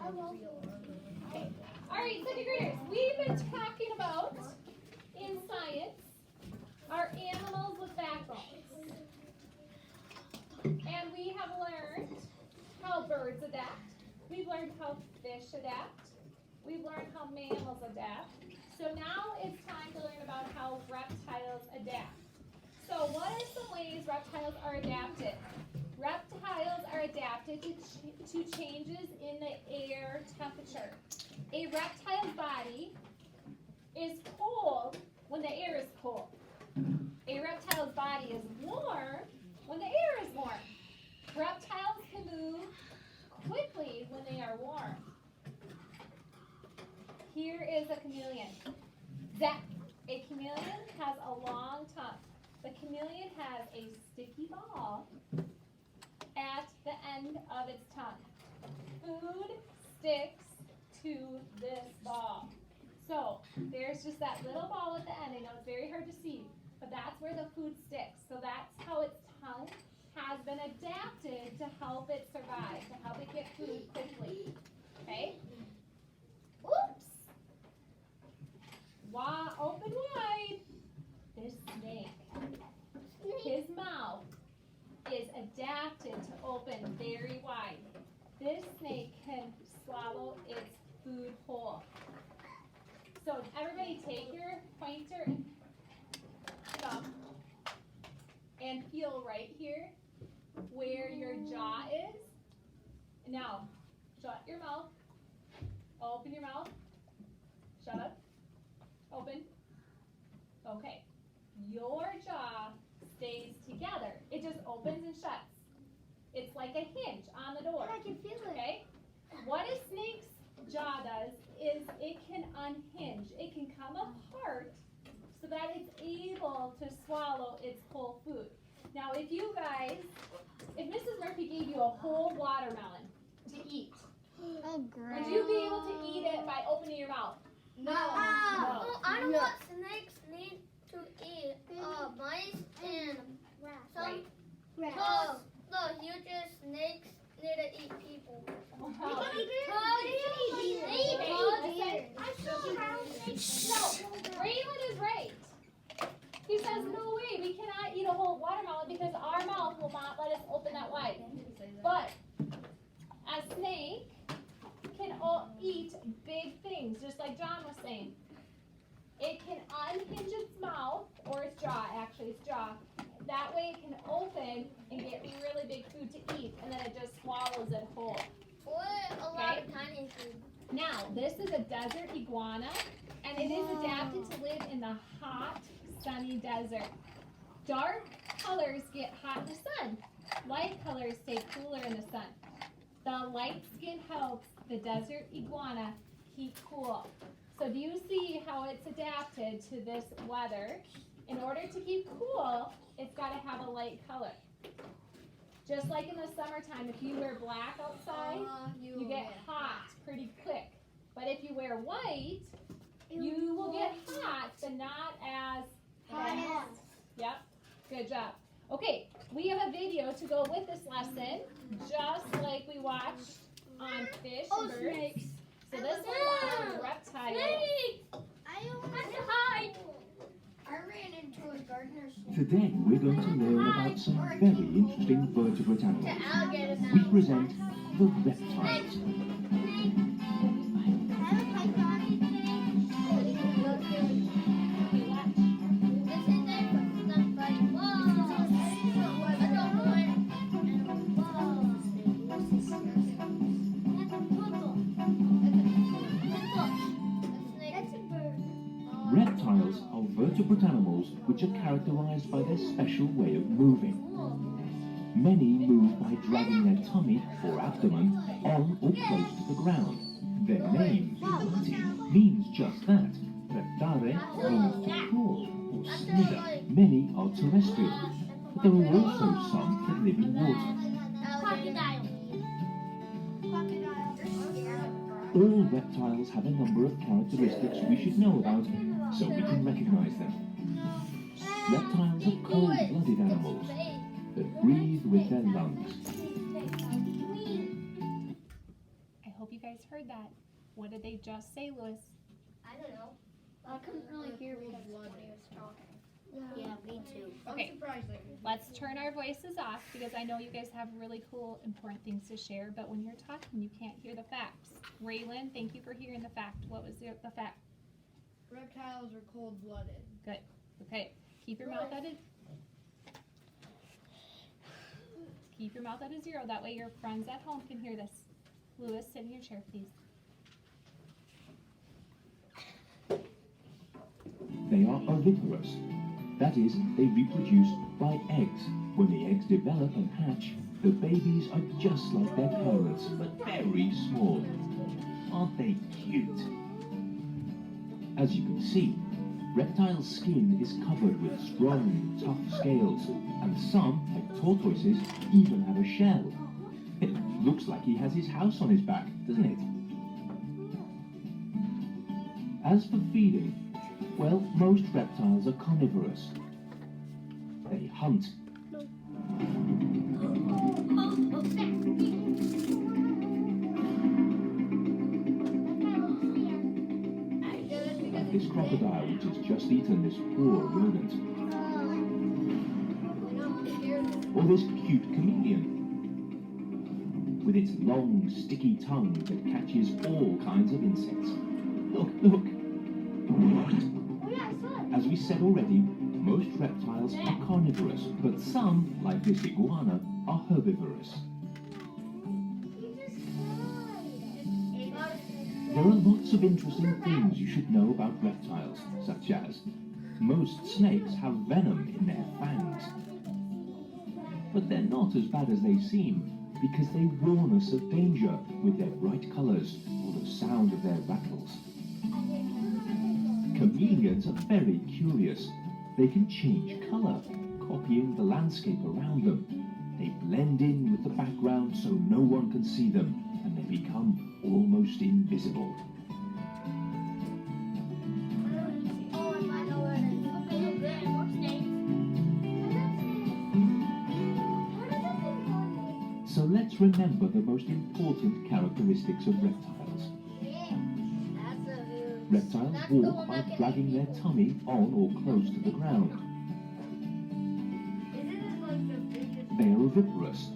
Okay. All right, second graders, we've been talking about, in science, our animals with backbones. And we have learned how birds adapt. We've learned how fish adapt. We've learned how mammals adapt. So now it's time to learn about how reptiles adapt. So what are some ways reptiles are adapted? Reptiles are adapted to changes in the air temperature. A reptile's body is cold when the air is cold. A reptile's body is warm when the air is warm. Reptiles can move quickly when they are warm. Here is a chameleon. Zach. A chameleon has a long tongue. The chameleon has a sticky ball at the end of its tongue. Food sticks to this ball. So there's just that little ball at the end. I know it's very hard to see, but that's where the food sticks. So that's how its tongue has been adapted to help it survive, to help it get food quickly. Okay? Oops! Open wide. This snake. His mouth is adapted to open very wide. This snake can swallow its food whole. So everybody take your pointer and thumb and feel right here where your jaw is. Now, shut your mouth. Open your mouth. Shut. Open. Okay. Your jaw stays together. It just opens and shuts. It's like a hinge on the door. I can feel it. Okay? What a snake's jaw does is it can unhinge. It can come apart so that it's able to swallow its whole food. Now, if Mrs. Murphy gave you a whole watermelon to eat, oh, great. would you be able to eat it by opening your mouth? No. No. I know what snakes need to eat. Mice and some the hugest snakes need to eat people. No, Raylan is right. He says, no way, we cannot eat a whole watermelon because our mouth will not let us open that wide. But a snake can eat big things, just like John was saying. It can unhinge its mouth, or its jaw, actually its jaw. That way it can open and get really big food to eat, and then it just swallows it whole. Or a lot of tiny food. Now, this is a desert iguana, and it is adapted to live in the hot, sunny desert. Dark colors get hot in the sun. Light colors stay cooler in the sun. The light skin helps the desert iguana keep cool. So do you see how it's adapted to this weather? In order to keep cool, it's got to have a light color. Just like in the summertime, if you wear black outside, you get hot pretty quick. But if you wear white, you will get hot, but not as hot. Yep, good job. Okay, we have a video to go with this lesson, just like we watched on fish and birds. Snakes. So this one's on reptiles. I ran into a gardener's snake. Today we're going to learn about some very interesting vertebrate animals. We present the reptiles. Reptiles are vertebrate animals which are characterized by their special way of moving. Many move by dragging their tummy or abdomen on or close to the ground. Their name, Latin, means just that. Reptare means to crawl or slither. Many are terrestrial, but there are also some that live in water. All reptiles have a number of characteristics we should know about so we can recognize them. Reptiles are cold-blooded animals that breathe with their lungs. I hope you guys heard heard that. What did they just say, Lewis? I don't know. I couldn't really hear because Tony was talking. Yeah, me too. Okay. I'm surprised they Let's turn our voices off because I know you guys have really cool, important things to share, but when you're talking, you can't hear the facts. Raylan, thank you for hearing the fact. What was the fact? reptiles are cold-blooded. Good. Okay. Keep your mouth at a 0. That way your friends at home can hear this. Lewis, sit in your chair, please. They are oviparous. That is, they reproduce by eggs. When the eggs develop and hatch, the babies are just like their parents, but very small. Aren't they cute? As you can see, reptile skin is covered with strong, tough scales, and some, like tortoises, even have a shell. It looks like he has his house on his back, doesn't it? As for feeding, well, most reptiles are carnivorous. They hunt. Like this crocodile which has just eaten this poor rodent. Or this cute chameleon with its long, sticky tongue that catches all kinds of insects. Look, look. As we said already, most reptiles are carnivorous, but some, like this iguana, are herbivorous. There are lots of interesting things you should know about reptiles, such as most snakes have venom in their fangs. But they're not as bad as they seem, because they warn us of danger with their bright colours or the sound of their rattles. Chameleons are very curious. They can change colour, copying the landscape around them. They blend in with the background so no one can see them, and they become almost invisible. So let's remember the most important characteristics of reptiles. Reptiles walk by dragging their tummy on or close to the ground. They are oviparous,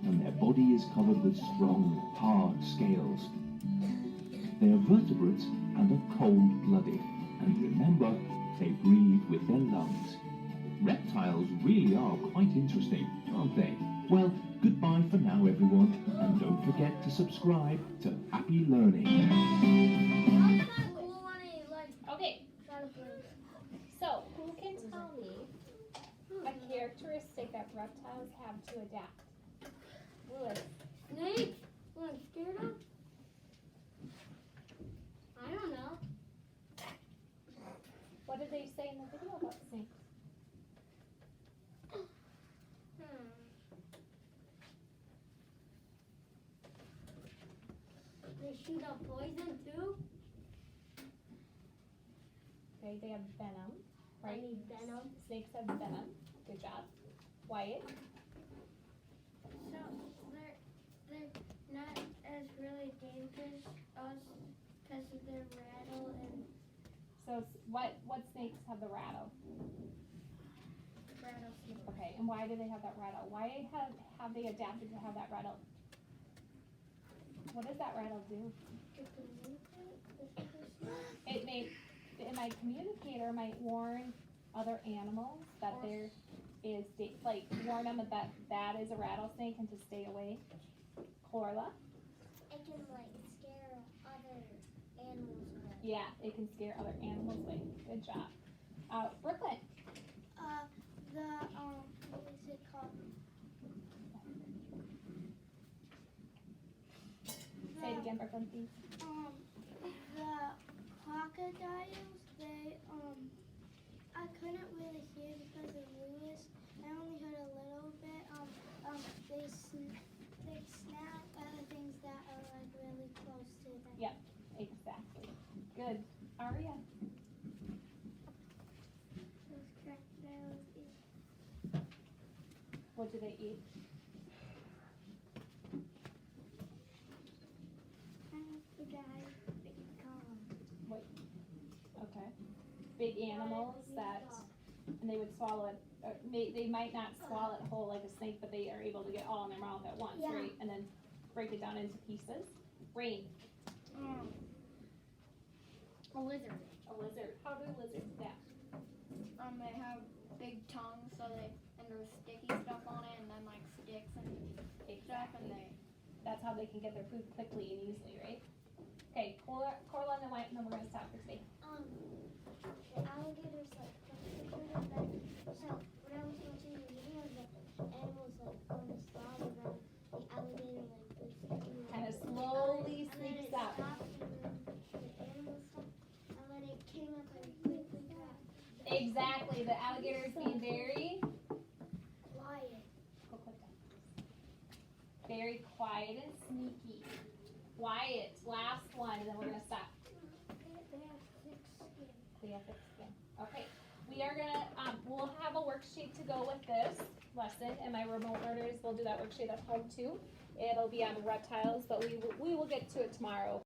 and their body is covered with strong, hard scales. They are vertebrates and are cold-blooded, and remember, they breathe with their lungs. Reptiles really are quite interesting, aren't they? Well, goodbye for now, everyone, and don't forget to subscribe to Happy Learning. Okay. So, who can tell me a characteristic that reptiles have to adapt? Lewis. Snakes? What I'm scared of? I don't know. What did they say in the video about snakes? They shoot out poison too? Okay, they have venom, right? I need venom. Snakes have venom. Good job. Wyatt? So they're not as really dangerous us because of their rattle and So what snakes have the rattle? rattlesnake. Okay, and why do they have that rattle? Why have they adapted to have that rattle? What does that rattle do? It might communicate or might warn other animals that there is, like, warn them that is a rattlesnake and to stay away. Corla? It can like scare other animals away. Yeah, it can scare other animals away. Good job. Brooklyn? What is it called? Say it again, Brooklyn, please. The crocodiles, I couldn't really hear because of Lewis. I only heard a little bit. They snap other things that are like really close to them. Yep, exactly. Good. Aria? Those crocodiles eat. What do they eat? animals that, and they would swallow it. They might not swallow it whole like a snake, but they are able to get all in their mouth at once, Yeah. right? And then break it down into pieces. Rain. A lizard. A lizard. How do lizards do that? They have big tongues, so and there's sticky stuff on it, and then like sticks and stuff, and That's how they can get their food quickly and easily, right? Okay, Coraline and White, and then we're gonna stop for today. The alligators like so when I was watching the video, the animals like going to slaughter them, the alligator like goes Kind of slowly and then sneaks it up. stopped, and then the animal stopped, and then it came up and quickly grabbed. Exactly. The alligators being very Quiet. very quiet and sneaky. Quiet. Last one, and then we're gonna stop. They have thick skin. They have thick skin. Okay. We are gonna we'll have a worksheet to go with this lesson, and my remote learners will do that worksheet at home too. It'll be on reptiles, but we will get to it tomorrow.